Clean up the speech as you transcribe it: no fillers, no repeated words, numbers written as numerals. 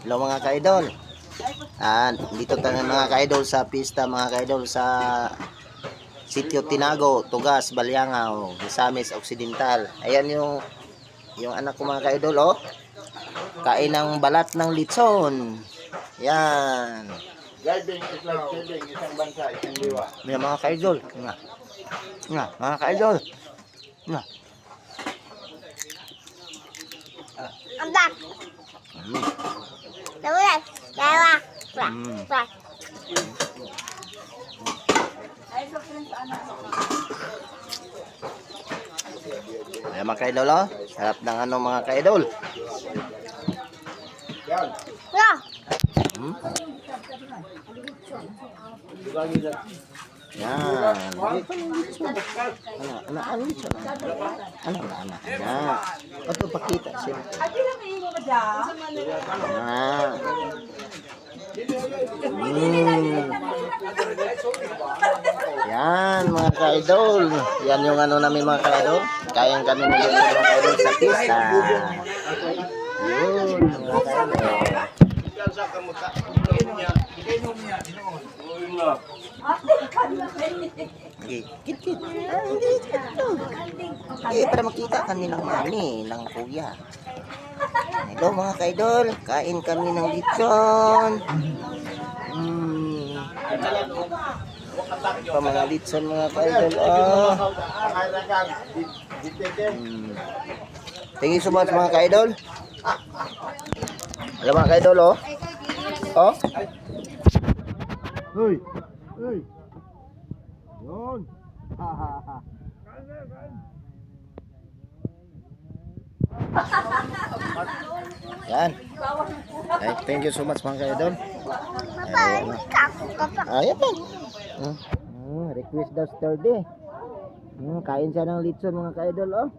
Hello mga ka-idol. Dito tayo mga ka-idol sa pista mga ka-idol sa Sitio Tinago, Tugas, Balyangao, Misamis Occidental. Ayan yung anak ko mga ka-idol oh. Kain ng balat ng litson. Yan. Guiding is like killing, isang bansa, isang diwa. Yan mga ka-idol. Nga, mga ka-idol. Nga. Amdak. Namulat. Dawa. Mm. Ayan mga ka-idol oh. Sarap ng ano mga ka-idol. Yan. Ya. Hmm? Lagi na. Yan. Anak. Ito pakita siya. Yan. Yan mga ka-idol. Yan yung ano namin mga ka-idol. Kayang kami nilito mga ka-idol sa pista. Yun mga ka-idol. Kit. Para makita kanilang mami ng kuya. Hello mga ka-idol. Kain kami ng litson. Pa mga litson mga ka-idol. Thank you so much mga ka-idol. Alam mga ka-idol oh. Oh. Hoy. Yun. Yan. Thank you so much mga ka-idol. Ayan pa. Request daw sturdy. Kain siya ng litson mga ka-idol oh.